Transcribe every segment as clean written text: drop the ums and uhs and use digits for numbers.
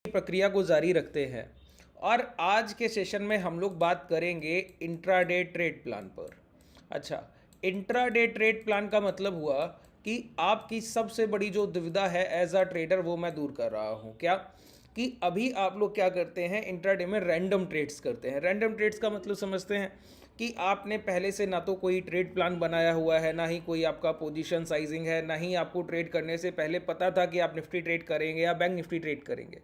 प्रक्रिया को जारी रखते हैं और आज के सेशन में हम लोग बात करेंगे इंट्राडे ट्रेड प्लान पर। अच्छा, इंट्राडे ट्रेड प्लान का मतलब हुआ कि आपकी सबसे बड़ी जो दुविधा है एज अ ट्रेडर वो मैं दूर कर रहा हूँ। क्या कि अभी आप लोग क्या करते हैं, इंट्राडे में रैंडम ट्रेड्स करते हैं। रैंडम ट्रेड्स का मतलब समझते हैं कि आपने पहले से ना तो कोई ट्रेड प्लान बनाया हुआ है, ना ही कोई आपका पोजीशन साइजिंग है, ना ही आपको ट्रेड करने से पहले पता था कि आप निफ्टी ट्रेड करेंगे या बैंक निफ्टी ट्रेड करेंगे,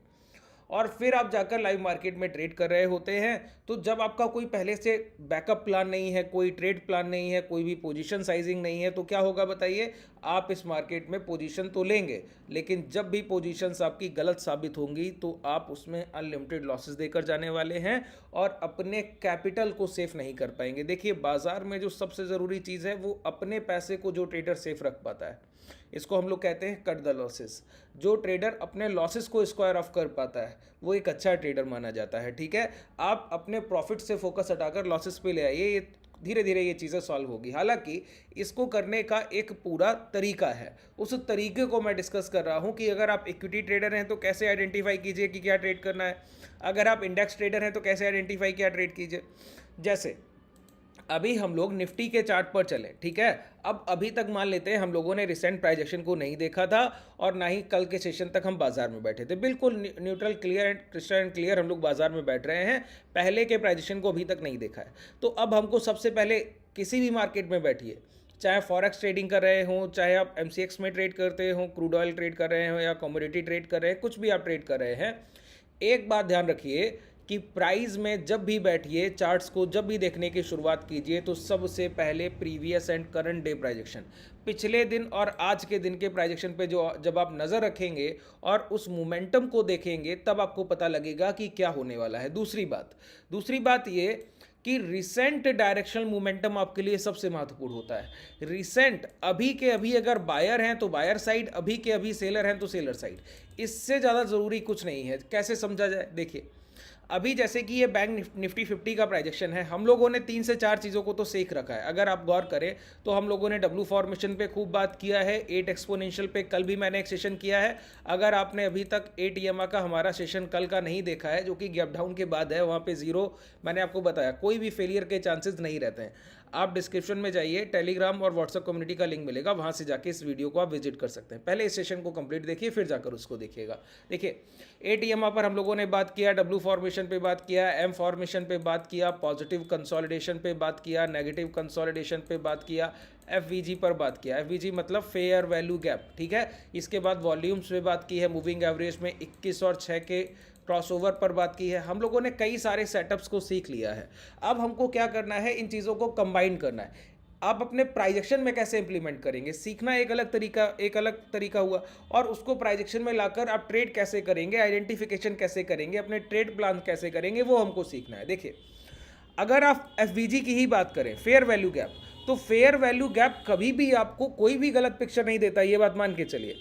और फिर आप जाकर लाइव मार्केट में ट्रेड कर रहे होते हैं। तो जब आपका कोई पहले से बैकअप प्लान नहीं है, कोई ट्रेड प्लान नहीं है, कोई भी पोजीशन साइजिंग नहीं है, तो क्या होगा बताइए। आप इस मार्केट में पोजीशन तो लेंगे, लेकिन जब भी पोजीशंस आपकी गलत साबित होंगी तो आप उसमें अनलिमिटेड लॉसेस देकर जाने वाले हैं और अपने कैपिटल को सेफ नहीं कर पाएंगे। देखिए, बाजार में जो सबसे ज़रूरी चीज़ है वो अपने पैसे को जो ट्रेडर सेफ रख पाता है, इसको हम लोग कहते हैं कट द लॉसेस। जो ट्रेडर अपने लॉसेस को स्क्वायर ऑफ कर पाता है वो एक अच्छा ट्रेडर माना जाता है। ठीक है, आप अपने प्रॉफिट से फोकस हटाकर लॉसेस पे ले आइए, ये धीरे धीरे ये चीज़ें सॉल्व होगी। हालांकि इसको करने का एक पूरा तरीका है, उस तरीके को मैं डिस्कस कर रहा हूँ कि अगर आप इक्विटी ट्रेडर हैं तो कैसे आइडेंटिफाई कीजिए कि क्या ट्रेड करना है, अगर आप इंडेक्स ट्रेडर हैं तो कैसे आइडेंटिफाई क्या ट्रेड कीजिए। जैसे अभी हम लोग निफ्टी के चार्ट पर चले, ठीक है। अब अभी तक मान लेते हैं हम लोगों ने रिसेंट प्राइस एक्शन को नहीं देखा था और ना ही कल के सेशन तक हम बाजार में बैठे थे, बिल्कुल neutral clear and crystal and clear हम लोग बाजार में बैठ रहे हैं, पहले के प्राइस एक्शन को अभी तक नहीं देखा है। तो अब हमको सबसे पहले किसी भी मार्केट में बैठिए, चाहे फॉरेक्स ट्रेडिंग कर रहे हों, चाहे आप एमसीएक्स में ट्रेड करते हों, क्रूड ऑयल ट्रेड कर रहे हो या कमोडिटी ट्रेड कर रहे हैं, कुछ भी आप ट्रेड कर रहे हैं, एक बात ध्यान रखिए कि प्राइस में जब भी बैठिए, चार्ट्स को जब भी देखने की शुरुआत कीजिए तो सबसे पहले प्रीवियस एंड करंट डे प्राइजेक्शन, पिछले दिन और आज के दिन के प्राइजेक्शन पे जो जब आप नज़र रखेंगे और उस मोमेंटम को देखेंगे तब आपको पता लगेगा कि क्या होने वाला है। दूसरी बात ये कि रिसेंट डायरेक्शनल मोमेंटम आपके लिए सबसे महत्वपूर्ण होता है। रिसेंट अभी के अभी अगर बायर हैं तो बायर साइड, अभी के अभी सेलर हैं तो सेलर साइड, इससे ज़्यादा ज़रूरी कुछ नहीं है। कैसे समझा जाए, देखिए अभी जैसे कि ये बैंक निफ्टी 50 का प्राइजेक्शन है, हम लोगों ने 3 से 4 चीज़ों को तो सीख रखा है। अगर आप गौर करें तो हम लोगों ने डब्ल्यू फॉर्मेशन पे खूब बात किया है, 8 एक्सपोनेंशियल पे कल भी मैंने एक सेशन किया है। अगर आपने अभी तक 8 ईएमए का हमारा सेशन कल का नहीं देखा है, जो कि गैप डाउन के बाद है, वहाँ पे जीरो मैंने आपको बताया, कोई भी फेलियर के चांसेस नहीं रहते हैं। आप डिस्क्रिप्शन में जाइए, टेलीग्राम और व्हाट्सएप कम्युनिटी का लिंक मिलेगा, वहाँ से जाके इस वीडियो को आप विजिट कर सकते हैं। पहले इस सेशन को कंप्लीट देखिए, फिर जाकर उसको देखिएगा। देखिए, 8 ईएमए पर हम लोगों ने बात किया, डब्ल्यू फॉर्मेशन पे बात किया, एम फॉर्मेशन पे बात किया, पॉजिटिव कंसोलिडेशन पे बात किया, नेगेटिव कंसोलिडेशन पे बात किया, एफवीजी पर बात किया। एफवीजी मतलब फेयर वैल्यू गैप, ठीक है। इसके बाद वॉल्यूम्स पे बात की है, मूविंग एवरेज में 21 और 6 के क्रॉसओवर पर बात की है। हम लोगों ने कई सारे सेटअप्स को सीख लिया है। अब हमको क्या करना है, इन चीज़ों को कंबाइन करना है। आप अपने प्राइजेक्शन में कैसे इंप्लीमेंट करेंगे, सीखना एक अलग तरीका हुआ, और उसको प्राइजेक्शन में लाकर आप ट्रेड कैसे करेंगे, आइडेंटिफिकेशन कैसे करेंगे, अपने ट्रेड प्लान कैसे करेंगे, वो हमको सीखना है। देखिए, अगर आप एफवीजी की ही बात करें, फेयर वैल्यू गैप, तो फेयर वैल्यू गैप कभी भी आपको कोई भी गलत पिक्चर नहीं देता, ये बात मान के चलिए।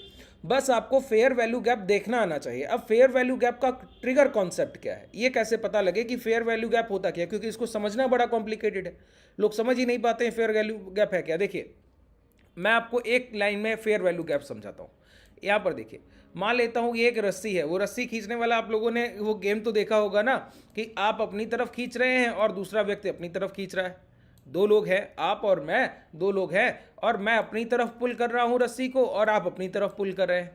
बस आपको फेयर वैल्यू गैप देखना आना चाहिए। अब फेयर वैल्यू गैप का ट्रिगर कॉन्सेप्ट क्या है, ये कैसे पता लगे कि फेयर वैल्यू गैप होता क्या है, क्योंकि इसको समझना बड़ा कॉम्प्लिकेटेड है, लोग समझ ही नहीं पाते हैं फेयर वैल्यू गैप है क्या। देखिए, मैं आपको एक लाइन में फेयर वैल्यू गैप समझाता हूँ। यहाँ पर देखिए, मान लेता हूँ ये एक रस्सी है, वो रस्सी खींचने वाला आप लोगों ने वो गेम तो देखा होगा ना, कि आप अपनी तरफ खींच रहे हैं और दूसरा व्यक्ति अपनी तरफ खींच रहा है। दो लोग हैं, आप और मैं, दो लोग हैं, और मैं अपनी तरफ पुल कर रहा हूँ रस्सी को और आप अपनी तरफ पुल कर रहे हैं,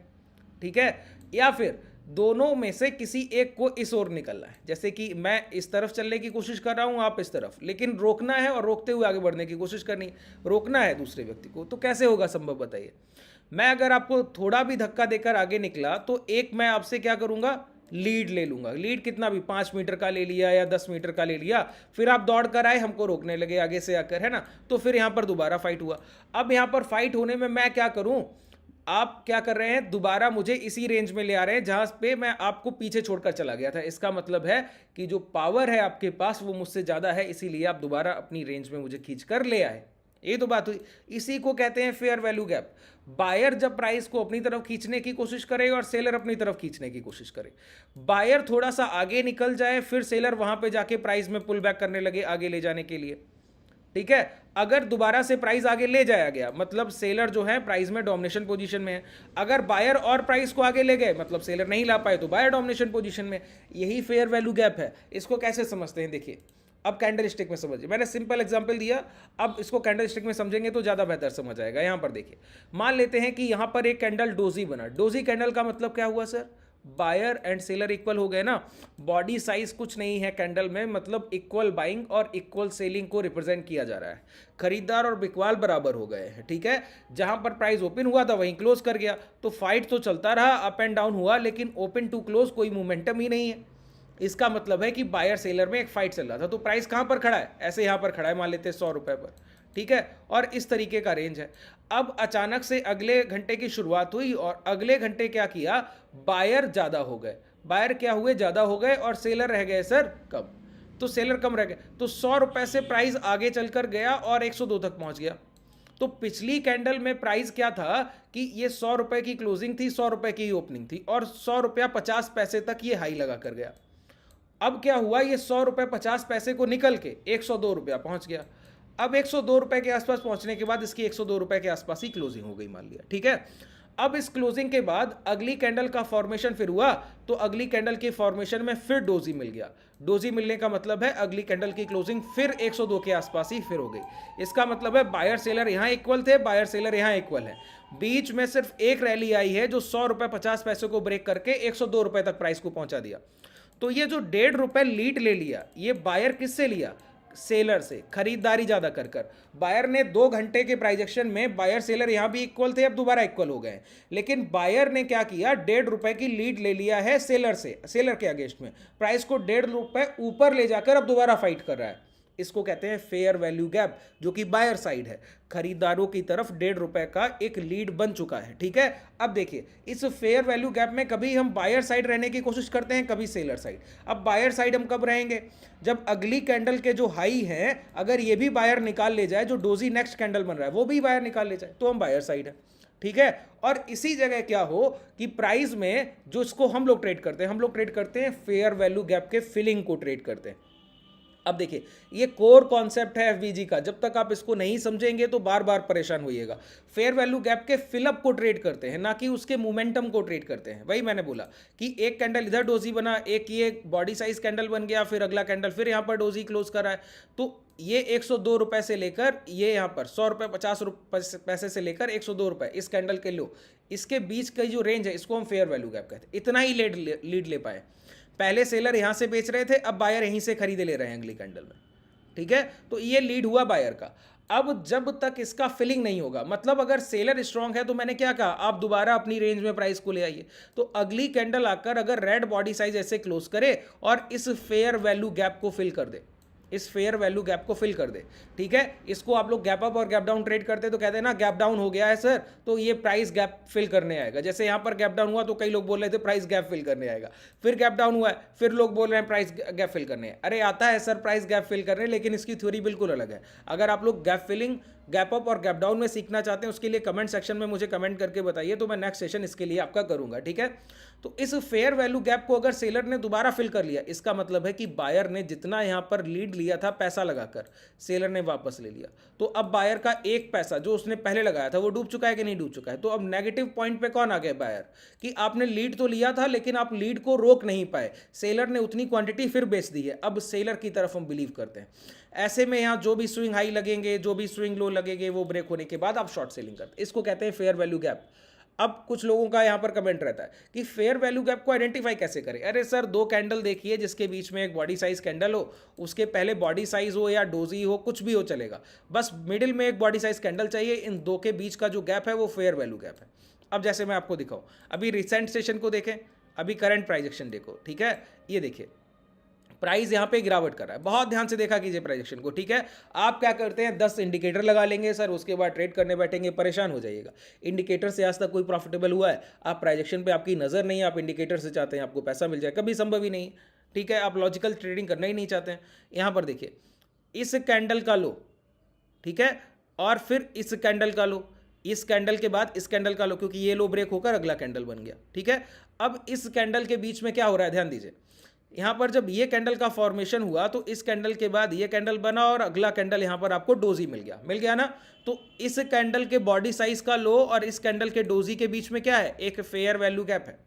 ठीक है। या फिर दोनों में से किसी एक को इस ओर निकलना है, जैसे कि मैं इस तरफ चलने की कोशिश कर रहा हूं, आप इस तरफ, लेकिन रोकना है और रोकते हुए आगे बढ़ने की कोशिश करनी, रोकना है दूसरे व्यक्ति को। तो कैसे होगा संभव, बताइए। मैं अगर आपको थोड़ा भी धक्का देकर आगे निकला तो एक मैं आपसे क्या करूंगा, लीड ले लूंगा। लीड कितना भी, 5 मीटर का ले लिया या 10 मीटर का ले लिया, फिर आप दौड़ कर आए, हमको रोकने लगे आगे से आकर, है ना। तो फिर यहां पर दोबारा फाइट हुआ। अब यहां पर फाइट होने में मैं क्या करूं, आप क्या कर रहे हैं, दोबारा मुझे इसी रेंज में ले आ रहे हैं जहां पे मैं आपको पीछे छोड़कर चला गया था। इसका मतलब है कि जो पावर है आपके पास वो मुझसे ज्यादा है, इसीलिए आप दोबारा अपनी रेंज में मुझे खींच कर ले आए। ये तो बात हुई, इसी को कहते हैं फेयर वैल्यू गैप। बायर जब प्राइस को अपनी तरफ खींचने की कोशिश करे और सेलर अपनी तरफ खींचने की कोशिश करे, बायर थोड़ा सा आगे निकल जाए, फिर सेलर वहां पे जाके प्राइस में पुल बैक करने लगे आगे ले जाने के लिए, ठीक है। अगर दोबारा से प्राइस आगे ले जाया गया मतलब सेलर जो है प्राइस में डोमिनेशन पोजीशन में है, अगर बायर और प्राइस को आगे ले गए मतलब सेलर नहीं ला पाए तो बायर डोमिनेशन पोजीशन में। यही फेयर वैल्यू गैप है। इसको कैसे समझते हैं देखिए, अब कैंडल स्टिक में समझिए, मैंने सिंपल एग्जांपल दिया, अब इसको कैंडल स्टिक में समझेंगे तो ज़्यादा बेहतर समझ आएगा। यहाँ पर देखिए, मान लेते हैं कि यहाँ पर एक कैंडल डोजी बना। डोजी कैंडल का मतलब क्या हुआ sir, buyer and seller equal हो गए ना। बॉडी साइज कुछ नहीं है कैंडल में, मतलब इक्वल बाइंग और इक्वल सेलिंग को रिप्रेजेंट किया जा रहा है। खरीदार और बिकवाल बराबर हो गए हैं, ठीक है। जहां पर प्राइस ओपन हुआ था वहीं क्लोज कर गया, तो फाइट तो चलता रहा, अप एंड डाउन हुआ, लेकिन ओपन टू क्लोज कोई मोमेंटम ही नहीं है। इसका मतलब है कि बायर सेलर में एक फाइट चल रहा था। तो प्राइस कहां पर खड़ा है, ऐसे यहां पर खड़ा है, मान लेते हैं 100 रुपए पर, ठीक है। और इस तरीके का रेंज है। अब अचानक से अगले घंटे की शुरुआत हुई और अगले घंटे क्या किया, बायर ज्यादा हो गए। बायर क्या हुए, ज्यादा हो गए, और सेलर रह गए सर कम। तो सेलर कम रह गए, तो 100 रुपए से प्राइस आगे चलकर गया और 102 तक पहुंच गया। तो पिछली कैंडल में प्राइस क्या था कि ये 100 रुपए की क्लोजिंग थी, 100 रुपए की ओपनिंग थी, और 100 रुपया 50 पैसे तक ये हाई लगा कर गया। अब क्या हुआ, ये 100 रुपए 50 पैसे को निकल के 102 रुपया पहुंच गया। अब 102 रुपए के आसपास पहुंचने के बाद इसकी 102 रुपए के आसपास ही क्लोजिंग हो गई, मान लिया, ठीक है। अब इस क्लोजिंग के बाद अगली कैंडल का फॉर्मेशन फिर हुआ, तो अगली कैंडल के फॉर्मेशन में फिर डोजी मिल गया। डोजी मिलने का मतलब है अगली कैंडल की क्लोजिंग फिर 102 के आसपास ही फिर हो गई। इसका मतलब है बायर सेलर यहां इक्वल थे, बायर सेलर यहां इक्वल है। बीच में सिर्फ एक रैली आई है जो 100 रुपए 50 पैसे को ब्रेक करके 102 रुपए तक प्राइस को पहुंचा दिया। तो ये जो 1.5 रुपए लीड ले लिया, ये बायर किससे लिया, सेलर से, खरीदारी ज्यादा कर कर। बायर ने 2 घंटे के प्राइजेक्शन में बायर सेलर यहां भी इक्वल थे, अब दोबारा इक्वल हो गए, लेकिन बायर ने क्या किया, 1.5 रुपए की लीड ले लिया है सेलर से, सेलर के अगेंस्ट में। प्राइस को 1.5 रुपए ऊपर ले जाकर अब दोबारा फाइट कर रहा है। इसको कहते हैं फेयर वैल्यू गैप, जो कि बायर साइड है। खरीदारों की तरफ 1.5 रुपए का एक लीड बन चुका है, ठीक है। अब देखिए, इस फेयर वैल्यू गैप में कभी हम बायर साइड रहने की कोशिश करते हैं, कभी सेलर साइड। अब बायर साइड हम कब रहेंगे, जब अगली कैंडल के जो हाई हैं अगर ये भी बायर निकाल ले जाए, जो डोजी नेक्स्ट कैंडल बन रहा है वो भी बायर निकाल ले जाए, तो हम बायर साइड है, ठीक है। और इसी जगह क्या हो कि प्राइस में जो इसको हम लोग ट्रेड करते हैं, हम लोग ट्रेड करते हैं फेयर वैल्यू गैप के फिलिंग को ट्रेड करते हैं। अब देखिए, ये कोर कॉन्सेप्ट है एफवीजी का, जब तक आप इसको नहीं समझेंगे तो बार बार परेशान होइएगा। फेयर वैल्यू गैप के फिलअप को ट्रेड करते हैं, ना कि उसके मोमेंटम को ट्रेड करते हैं। वही मैंने बोला कि एक कैंडल इधर डोजी बना, एक ये बॉडी साइज कैंडल बन गया, फिर अगला कैंडल फिर यहाँ पर डोजी क्लोज करा है। तो ये 102 रुपए से लेकर ये यहाँ पर 100 रुपए 50 पैसे से लेकर 102 रुपए इस कैंडल के लो, इसके बीच का जो रेंज है इसको हम फेयर वैल्यू गैप कहते हैं। इतना ही लीड ले पाए। पहले सेलर यहां से बेच रहे थे, अब बायर यहीं से खरीदे ले रहे हैं अगली कैंडल में, ठीक है। तो ये लीड हुआ बायर का। अब जब तक इसका फिलिंग नहीं होगा, मतलब अगर सेलर स्ट्रांग है तो मैंने क्या कहा, आप दोबारा अपनी रेंज में प्राइस को ले आइए। तो अगली कैंडल आकर अगर रेड बॉडी साइज ऐसे क्लोज करे और इस फेयर वैल्यू गैप को फिल कर दे, इस फेयर वैल्यू गैप को फिल कर दे, ठीक है। इसको आप लोग गैप अप और गैप डाउन ट्रेड करते हैं, तो कहते हैं ना गैप डाउन हो गया है सर, तो ये प्राइस गैप फिल करने आएगा। जैसे यहाँ पर गैप डाउन हुआ तो कई लोग बोल रहे थे प्राइस गैप फिल करने आएगा, फिर गैप डाउन हुआ है, फिर लोग बोल रहे हैं प्राइस गैप फिल करने। अरे आता है सर प्राइस गैप फिल करने, लेकिन इसकी थ्योरी बिल्कुल अलग है। अगर आप लोग गैप फिलिंग, गैप अप और गैप डाउन में सीखना चाहते हैं, उसके लिए कमेंट सेक्शन में मुझे कमेंट करके बताइए, तो मैं नेक्स्ट सेशन इसके लिए आपका करूंगा, ठीक है। तो इस फेयर वैल्यू गैप को अगर सेलर ने दोबारा फिल कर लिया, इसका मतलब है कि बायर ने जितना यहां पर लीड लिया था पैसा लगाकर, सेलर ने वापस ले लिया। तो अब बायर का एक पैसा जो उसने पहले लगाया था वो डूब चुका है कि नहीं डूब चुका है। तो अब नेगेटिव पॉइंट पे कौन आ गया, बायर, कि आपने लीड तो लिया था लेकिन आप लीड को रोक नहीं पाए, सेलर ने उतनी क्वांटिटी फिर बेच दी है। अब सेलर की तरफ हम बिलीव करते हैं। ऐसे में यहां जो भी स्विंग हाई लगेंगे, जो भी स्विंग लो लगेंगे, वो ब्रेक होने के बाद आप शॉर्ट सेलिंग करते हैं। इसको कहते हैं फेयर वैल्यू गैप। अब कुछ लोगों का यहां पर कमेंट रहता है कि फेयर वैल्यू गैप को आइडेंटिफाई कैसे करें। अरे सर, 2 कैंडल देखिए जिसके बीच में एक बॉडी साइज कैंडल हो, उसके पहले बॉडी साइज हो या डोजी हो, कुछ भी हो चलेगा, बस मिडिल में एक बॉडी साइज कैंडल चाहिए। इन 2 के बीच का जो गैप है वो फेयर वैल्यू गैप है। अब जैसे मैं आपको दिखाऊं, अभी रिसेंट सेशन को देखें, अभी करंट प्राइजेक्शन देखो, ठीक है। ये देखिए प्राइस यहां पे गिरावट कर रहा है, बहुत ध्यान से देखा कीजिए प्राइजेक्शन को, ठीक है। आप क्या करते हैं, 10 इंडिकेटर लगा लेंगे सर, उसके बाद ट्रेड करने बैठेंगे, परेशान हो जाइएगा। इंडिकेटर से आज तक कोई प्रॉफिटेबल हुआ है? आप प्राइजेक्शन पे आपकी नजर नहीं है, आप इंडिकेटर से चाहते हैं आपको पैसा मिल जाए, कभी संभव ही नहीं, ठीक है। आप लॉजिकल ट्रेडिंग करना ही नहीं चाहते हैं। यहां पर देखिए, इस कैंडल का लो, ठीक है, और फिर इस कैंडल का लो, इस कैंडल के बाद इस कैंडल का लो, क्योंकि ये लो ब्रेक होकर अगला कैंडल बन गया, ठीक है। अब इस कैंडल के बीच में क्या हो रहा है, ध्यान दीजिए, यहाँ पर जब ये कैंडल का फॉर्मेशन हुआ तो इस कैंडल के बाद ये कैंडल बना और अगला कैंडल यहाँ पर आपको डोजी मिल गया ना। तो इस कैंडल के बॉडी साइज का लो और इस कैंडल के डोजी के बीच में क्या है, एक फेयर वैल्यू गैप है,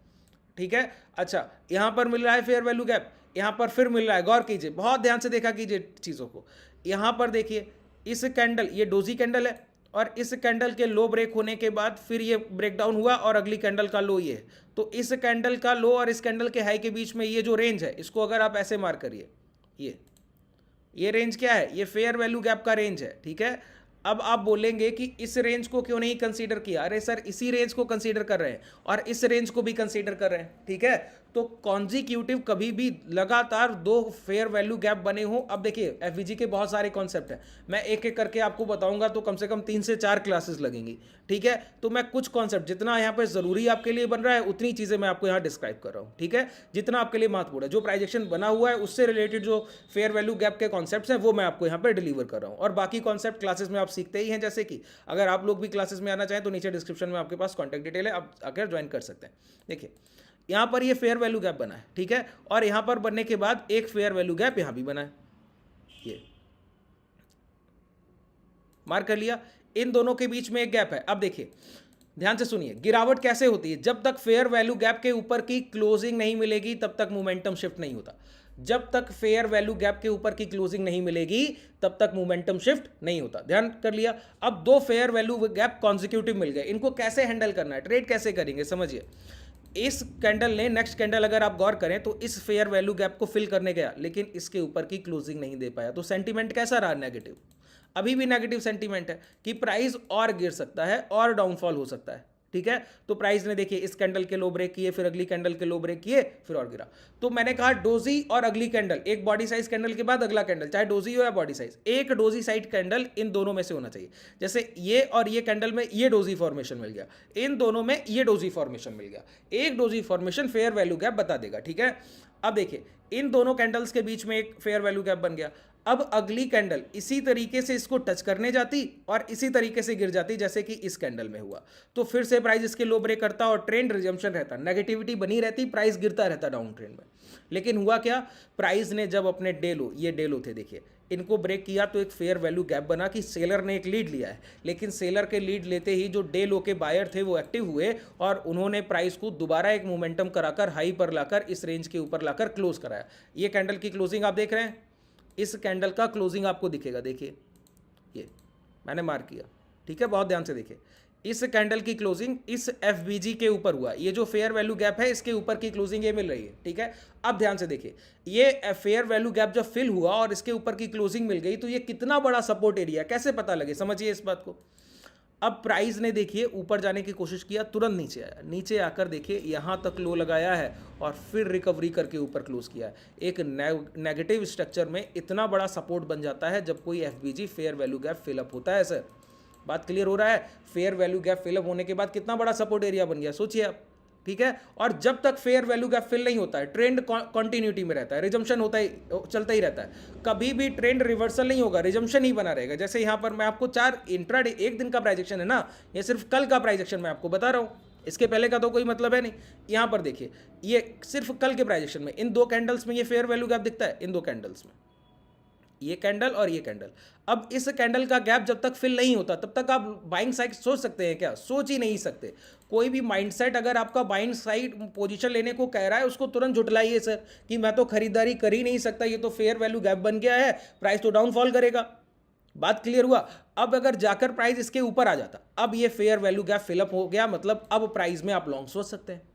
ठीक है। अच्छा, यहाँ पर मिल रहा है फेयर वैल्यू गैप, यहाँ पर फिर मिल रहा है, गौर कीजिए, बहुत ध्यान से देखा कीजिए चीज़ों को। यहाँ पर देखिए इस कैंडल, ये डोजी कैंडल है और इस कैंडल के लो ब्रेक होने के बाद फिर ये ब्रेक डाउन हुआ और अगली कैंडल का लो ये है। तो इस कैंडल का लो और इस कैंडल के हाई के बीच में ये जो रेंज है, इसको अगर आप ऐसे मार्क करिए, ये रेंज क्या है, ये फेयर वैल्यू गैप का रेंज है, ठीक है। अब आप बोलेंगे कि इस रेंज को क्यों नहीं कंसीडर किया, अरे सर इसी रेंज को कंसीडर कर रहे हैं और इस रेंज को भी कंसीडर कर रहे हैं, ठीक है। तो कॉन्जिक्यूटिव कभी भी लगातार दो फेयर वैल्यू गैप बने हो। अब देखिए एफवीजी के बहुत सारे कॉन्सेप्ट हैं, मैं एक एक करके आपको बताऊंगा तो कम से कम 3 से 4 क्लासेस लगेंगी, ठीक है। तो मैं कुछ कॉन्सेप्ट जितना यहाँ पे जरूरी आपके लिए बन रहा है उतनी चीज़ें मैं आपको यहाँ डिस्क्राइब कर रहा हूँ, ठीक है। जितना आपके लिए महत्वपूर्ण है, जो प्राइजेक्शन बना हुआ है उससे रिलेटेड जो फेयर वैल्यू गैप के कॉन्सेप्ट्स हैं वो मैं आपको यहाँ पे डिलीवर कर रहा हूँ। और बाकी कॉन्सेप्ट क्लासेस में आप सीखते ही हैं, जैसे कि अगर आप लोग भी क्लासेस में आना चाहें तो नीचे डिस्क्रिप्शन में आपके पास कॉन्टैक्ट डिटेल है, आप आकर ज्वाइन कर सकते हैं। देखिए यहाँ पर ये फेयर वैल्यू गैप बना है, ठीक है, और यहाँ पर बनने के बाद एक फेयर वैल्यू गैप यहाँ भी बना है, ये मार्क कर लिया। इन दोनों के बीच में एक गैप है। अब देखिए ध्यान से सुनिए, गिरावट कैसे होती है, जब तक फेयर वैल्यू गैप के ऊपर की क्लोजिंग नहीं मिलेगी तब तक मोमेंटम शिफ्ट नहीं होता। जब तक फेयर वैल्यू गैप के ऊपर की क्लोजिंग नहीं मिलेगी तब तक मोमेंटम शिफ्ट नहीं होता। ध्यान कर लिया। अब दो फेयर वैल्यू गैप कॉन्जिक्यूटिव मिल गए, इनको कैसे हैंडल करना है, ट्रेड कैसे करेंगे, समझिए। इस कैंडल ने, नेक्स्ट कैंडल अगर आप गौर करें तो इस फेयर वैल्यू गैप को फिल करने गया लेकिन इसके ऊपर की क्लोजिंग नहीं दे पाया, तो सेंटीमेंट कैसा रहा, नेगेटिव। अभी भी नेगेटिव सेंटीमेंट है कि प्राइस और गिर सकता है और डाउनफॉल हो सकता है, ठीक है। तो प्राइस ने देखिए इस कैंडल के लो ब्रेक किए, फिर अगली कैंडल के लो ब्रेक किए, फिर और गिरा। तो मैंने कहा डोजी और अगली कैंडल, एक बॉडी साइज कैंडल के बाद अगला कैंडल, चाहे डोजी हो या बॉडी साइज, एक डोजी साइड कैंडल इन दोनों में से होना चाहिए। जैसे ये और ये कैंडल में ये डोजी फॉर्मेशन मिल गया, इन दोनों में ये डोजी फॉर्मेशन मिल गया, एक doji formation fair value gap बता देगा, ठीक है। अब देखिए इन दोनों कैंडल्स के बीच में एक फेयर वैल्यू गैप बन गया। अब अगली कैंडल इसी तरीके से इसको टच करने जाती और इसी तरीके से गिर जाती जैसे कि इस कैंडल में हुआ, तो फिर से प्राइस इसके लो ब्रेक करता और ट्रेंड रिजम्पशन रहता, नेगेटिविटी बनी रहती, प्राइस गिरता रहता डाउन ट्रेंड में। लेकिन हुआ क्या, प्राइस ने जब अपने डे लो, ये डे लो थे देखिए, इनको ब्रेक किया तो एक फेयर वैल्यू गैप बना कि सेलर ने एक लीड लिया है, लेकिन सेलर के लीड लेते ही जो डे लो के बायर थे वो एक्टिव हुए और उन्होंने प्राइस को दोबारा एक मोमेंटम कराकर हाई पर लाकर इस रेंज के ऊपर लाकर क्लोज कराया। ये कैंडल की क्लोजिंग आप देख रहे हैं, इस कैंडल का क्लोजिंग आपको दिखेगा, देखिए ये मैंने मार्क किया, ठीक है, बहुत ध्यान से देखिए। इस कैंडल की क्लोजिंग इस एफबीजी के ऊपर हुआ, ये जो फेयर वैल्यू गैप है इसके ऊपर की क्लोजिंग ये मिल रही है, ठीक है। अब ध्यान से देखिए, ये फेयर वैल्यू गैप जब फिल हुआ और इसके ऊपर की क्लोजिंग मिल गई तो ये कितना बड़ा सपोर्ट एरिया, कैसे पता लगे, समझिए इस बात को। अब प्राइस ने देखिए ऊपर जाने की कोशिश किया, तुरंत नीचे आया, नीचे आकर देखिए यहाँ तक लो लगाया है और फिर रिकवरी करके ऊपर क्लोज किया है। एक नेगेटिव स्ट्रक्चर में इतना बड़ा सपोर्ट बन जाता है जब कोई FBG fair value gap fill up होता है। सर बात क्लियर हो रहा है, फेयर वैल्यू गैप फिलअप होने के बाद कितना बड़ा सपोर्ट एरिया बन गया, सोचिए आप, ठीक है। और जब तक फेयर वैल्यू गैप फिल नहीं होता है ट्रेंड कंटिन्यूटी में रहता है, रिजम्पशन होता ही चलता ही रहता है, कभी भी ट्रेंड रिवर्सल नहीं होगा, रिजम्पशन ही बना रहेगा। जैसे यहाँ पर मैं आपको 4 इंट्राडे, एक दिन का प्राइजेक्शन है ना, ये सिर्फ कल का प्राइजेक्शन मैं आपको बता रहा हूँ, इसके पहले का तो कोई मतलब है नहीं। यहाँ पर देखिए ये सिर्फ कल के प्राइजेक्शन में इन दो कैंडल्स में ये फेयर वैल्यू गैप दिखता है, इन दो कैंडल्स में, ये कैंडल और ये कैंडल। अब इस कैंडल का गैप जब तक फिल नहीं होता तब तक आप बाइंग साइड सोच सकते हैं क्या, सोच ही नहीं सकते। कोई भी माइंडसेट अगर आपका बाइंग साइड पोजीशन लेने को कह रहा है उसको तुरंत झुटलाइए सर कि मैं तो खरीदारी कर ही नहीं सकता, ये तो फेयर वैल्यू गैप बन गया है, प्राइस तो डाउनफॉल करेगा। बात क्लियर हुआ। अब अगर जाकर प्राइस इसके ऊपर आ जाता, अब ये फेयर वैल्यू गैप फिलअप हो गया, मतलब अब प्राइस में आप लॉन्ग सोच सकते हैं।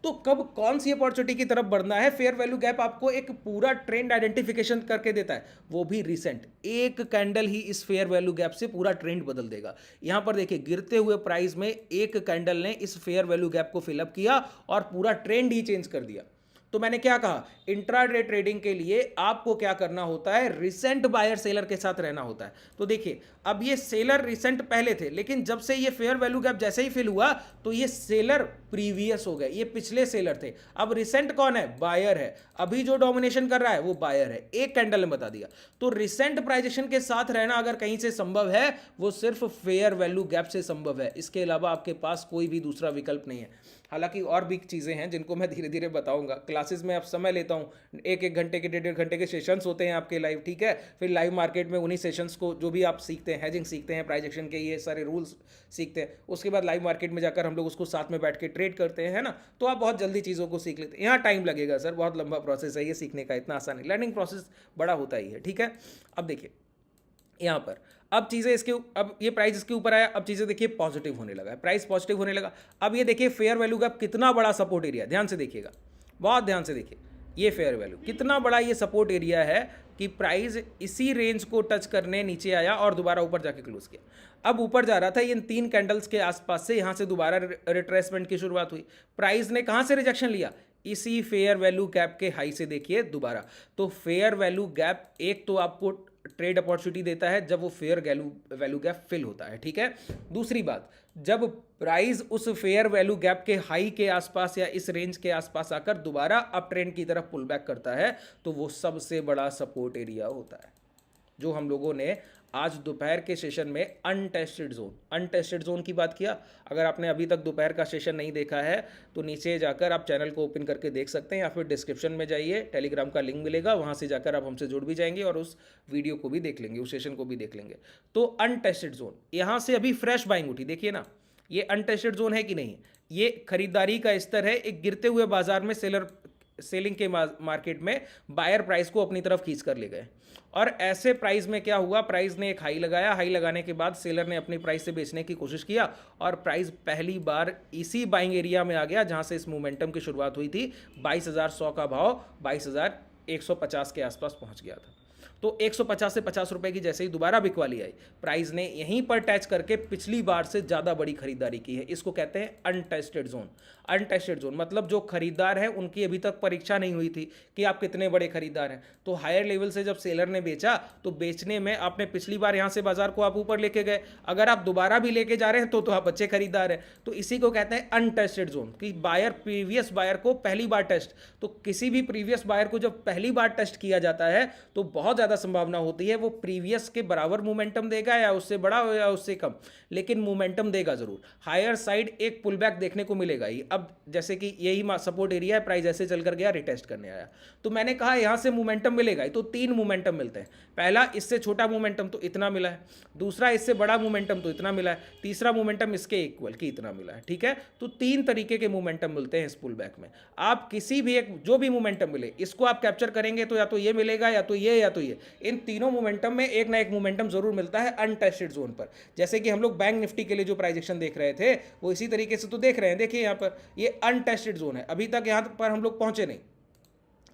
तो कब कौन सी अपॉर्चुनिटी की तरफ बढ़ना है, फेयर वैल्यू गैप आपको एक पूरा ट्रेंड आइडेंटिफिकेशन करके देता है, वो भी रिसेंट। एक कैंडल ही इस फेयर वैल्यू गैप से पूरा ट्रेंड बदल देगा। यहां पर देखिए गिरते हुए प्राइस में एक कैंडल ने इस फेयर वैल्यू गैप को फिलअप किया और पूरा ट्रेंड ही चेंज कर दिया। तो मैंने क्या कहा, इंट्राडे ट्रेडिंग के लिए आपको क्या करना होता है, रिसेंट बायर सेलर के साथ रहना होता है। तो देखिए अब ये सेलर रिसेंट पहले थे, लेकिन जब से ये फेयर वैल्यू गैप जैसे ही फिल हुआ तो ये सेलर प्रीवियस हो गए, ये पिछले सेलर थे। अब रिसेंट कौन है, बायर है, अभी जो डोमिनेशन कर रहा है वो बायर है, एक कैंडल ने बता दिया। तो रिसेंट प्राइजेशन के साथ रहना अगर कहीं से संभव है वो सिर्फ फेयर वैल्यू गैप से संभव है, इसके अलावा आपके पास कोई भी दूसरा विकल्प नहीं है। हालांकि और भी चीज़ें हैं जिनको मैं धीरे धीरे बताऊंगा। क्लासेस में अब समय लेता हूँ, एक एक घंटे के, डेढ़ डेढ़ घंटे के सेशंस होते हैं आपके लाइव, ठीक है। फिर लाइव मार्केट में उन्हीं सेशंस को जो भी आप सीखते हैं, हैजिंग सीखते हैं, प्राइस एक्शन के ये सारे रूल्स सीखते हैं, उसके बाद लाइव मार्केट में जाकर हम लोग उसको साथ में बैठ के ट्रेड करते हैं, है ना। तो आप बहुत जल्दी चीज़ों को सीख लेते हैं। यहाँ टाइम लगेगा सर, बहुत लंबा प्रोसेस है ये सीखने का, इतना आसान नहीं, लर्निंग प्रोसेस बड़ा होता ही है, ठीक है। अब देखिए यहाँ पर, अब चीज़ें इसके, अब ये प्राइस इसके ऊपर आया, अब चीज़ें देखिए पॉजिटिव होने लगा है, प्राइस पॉजिटिव होने लगा। अब ये देखिए फेयर वैल्यू गैप कितना बड़ा सपोर्ट एरिया, ध्यान से देखिएगा, बहुत ध्यान से देखिए, ये फेयर वैल्यू कितना बड़ा ये सपोर्ट एरिया है कि प्राइस इसी रेंज को टच करने नीचे आया और दोबारा ऊपर जाके क्लोज किया। अब ऊपर जा रहा था इन 3 कैंडल्स के आसपास से, यहाँ से दोबारा रिट्रेसमेंट की शुरुआत हुई। प्राइस ने कहाँ से रिजेक्शन लिया, इसी फेयर वैल्यू गैप के हाई से, देखिए दोबारा। तो फेयर वैल्यू गैप एक तो आपको ट्रेड अपॉर्चुनिटी देता है जब वो फेयर वैल्यू गैप फिल होता है, ठीक है। दूसरी बात, जब प्राइस उस फेयर वैल्यू गैप के हाई के आसपास या इस रेंज के आसपास आकर दोबारा अप ट्रेंड की तरफ पुल बैक करता है, तो वो सबसे बड़ा सपोर्ट एरिया होता है, जो हम लोगों ने आज दोपहर के सेशन में अनटेस्टेड जोन की बात किया। अगर आपने अभी तक दोपहर का सेशन नहीं देखा है तो नीचे जाकर आप चैनल को ओपन करके देख सकते हैं, या फिर डिस्क्रिप्शन में जाइए, टेलीग्राम का लिंक मिलेगा, वहाँ से जाकर आप हमसे जुड़ भी जाएंगे और उस वीडियो को भी देख लेंगे, उस सेशन को भी देख लेंगे। तो अनटेस्टेड जोन, यहाँ से अभी फ्रेश बाइंग उठी, देखिए ना, ये अनटेस्टेड जोन है कि नहीं, ये खरीदारी का स्तर है। एक गिरते हुए बाजार में सेलिंग के मार्केट में बायर प्राइस को अपनी तरफ खींच कर ले गए, और ऐसे प्राइस में क्या हुआ, प्राइस ने एक हाई लगाया, हाई लगाने के बाद सेलर ने अपनी प्राइस से बेचने की कोशिश किया और प्राइस पहली बार इसी बाइंग एरिया में आ गया जहां से इस मोमेंटम की शुरुआत हुई थी। 22,100 का भाव 22,150 के आसपास पहुंच गया था। तो 150 से 50 रुपए की जैसे ही दोबारा बिकवाली आई, प्राइस ने यहीं पर टच करके पिछली बार से ज़्यादा बड़ी खरीदारी की है। इसको कहते हैं अनटेस्टेड जोन। अनटेस्टेड जोन मतलब जो खरीदार है उनकी अभी तक परीक्षा नहीं हुई थी कि आप कितने बड़े खरीदार हैं। तो हायर लेवल से जब सेलर ने बेचा तो बेचने में आपने पिछली बार यहाँ से बाजार को आप ऊपर लेके गए, अगर आप दोबारा भी लेके जा रहे हैं तो आप अच्छे खरीदार हैं। तो इसी को कहते हैं अनटेस्टेड जोन, कि बायर प्रीवियस बायर को पहली बार टेस्ट, तो किसी भी प्रीवियस बायर को जब पहली बार टेस्ट किया जाता है तो बहुत ज़्यादा संभावना होती है वो प्रीवियस के बराबर मोमेंटम देगा या उससे बड़ा हो या उससे कम, लेकिन मोमेंटम देगा जरूर। हायर साइड एक पुल बैक देखने को मिलेगा ही। अब जैसे कि यही सपोर्ट एरिया है, प्राइस ऐसे चलकर गया, रिटेस्ट करने आया, तो मैंने कहा यहां से मोमेंटम मिलेगा ही। तो 3 मोमेंटम मिलते हैं, पहला इससे छोटा मोमेंटम तो इतना मिला है, दूसरा इससे बड़ा मोमेंटम तो इतना मिला है, तीसरा मोमेंटम इसके इक्वल की इतना मिला है, ठीक है। तो 3 तरीके के मोमेंटम मिलते हैं इस पुल बैक में। आप किसी भी एक, जो भी मोमेंटम मिले, इसको आप कैप्चर करेंगे तो या तो ये मिलेगा या तो ये या तो ये, इन तीनों मोमेंटम में एक ना एक मोमेंटम जरूर मिलता है अनटेस्टेड जोन पर। जैसे कि हम लोग बैंक निफ्टी के लिए जो प्राइजेक्शन देख रहे थे वो इसी तरीके से तो देख रहे हैं। देखिए यहाँ पर ये अनटेस्टेड जोन है, अभी तक यहाँ पर हम लोग पहुंचे नहीं।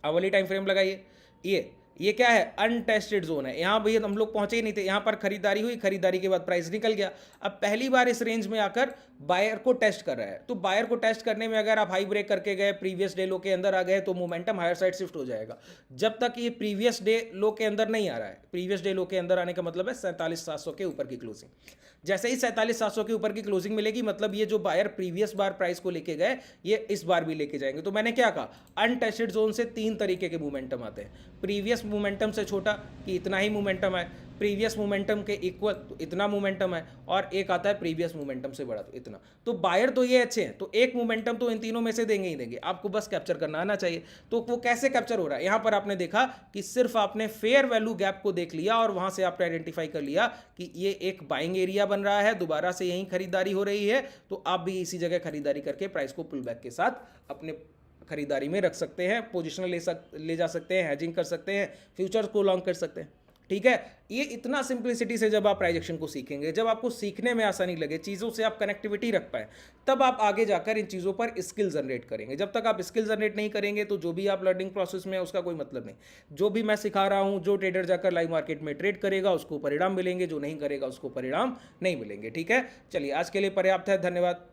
अवली टाइम फ्रेम लगाइए, ये क्या है, अनटेस्टेड जोन है। यहाँ भैया हम लोग पहुंचे ही नहीं थे, यहाँ पर खरीदारी हुई, खरीदारी के बाद प्राइस निकल गया। अब पहली बार इस रेंज में आकर बायर को टेस्ट कर रहा है, तो बायर को टेस्ट करने में अगर आप हाई ब्रेक करके गए, प्रीवियस डे लो के अंदर आ गए, तो मोमेंटम हायर साइड शिफ्ट हो जाएगा। जब तक ये प्रीवियस डे लो के अंदर नहीं आ रहा है, प्रीवियस डे लो के अंदर आने का मतलब है 47,700 के ऊपर की क्लोजिंग। जैसे ही 47,700 के ऊपर की क्लोजिंग मिलेगी, मतलब ये जो बायर प्रीवियस बार प्राइस को लेके गए ये इस बार भी लेके जाएंगे। तो मैंने क्या कहा, अनटेस्टेड जोन से 3 तरीके के मोमेंटम आते हैं। प्रीवियस मोमेंटम से छोटा कि इतना ही मोमेंटम है, प्रीवियस मोमेंटम के इक्वल तो इतना मोमेंटम है, और एक आता है प्रीवियस मोमेंटम से बड़ा तो इतना। तो बायर तो ये अच्छे हैं, तो एक मोमेंटम तो इन तीनों में से देंगे ही देंगे, आपको बस कैप्चर करना आना चाहिए। तो वो कैसे कैप्चर हो रहा है, यहाँ पर आपने देखा कि सिर्फ आपने फेयर वैल्यू गैप को देख लिया और वहां से आपने आइडेंटिफाई कर लिया कि ये एक बाइंग एरिया बन रहा है, दोबारा से यहीं खरीदारी हो रही है, तो आप भी इसी जगह खरीदारी करके प्राइस को पुल बैक के साथ अपने खरीदारी में रख सकते हैं, पोजिशन ले जा सकते हैं, हैजिंग कर सकते हैं, फ्यूचर्स को लॉन्ग कर सकते हैं, ठीक है। ये इतना सिंप्लिसिटी से जब आप प्राइस एक्शन को सीखेंगे, जब आपको सीखने में आसानी लगे, चीज़ों से आप कनेक्टिविटी रख पाए, तब आप आगे जाकर इन चीज़ों पर स्किल जनरेट करेंगे। जब तक आप स्किल जनरेट नहीं करेंगे तो जो भी आप लर्निंग प्रोसेस में उसका कोई मतलब नहीं। जो भी मैं सिखा रहा हूँ, जो ट्रेडर जाकर लाइव मार्केट में ट्रेड करेगा उसको परिणाम मिलेंगे, जो नहीं करेगा उसको परिणाम नहीं मिलेंगे, ठीक है। चलिए आज के लिए पर्याप्त है, धन्यवाद।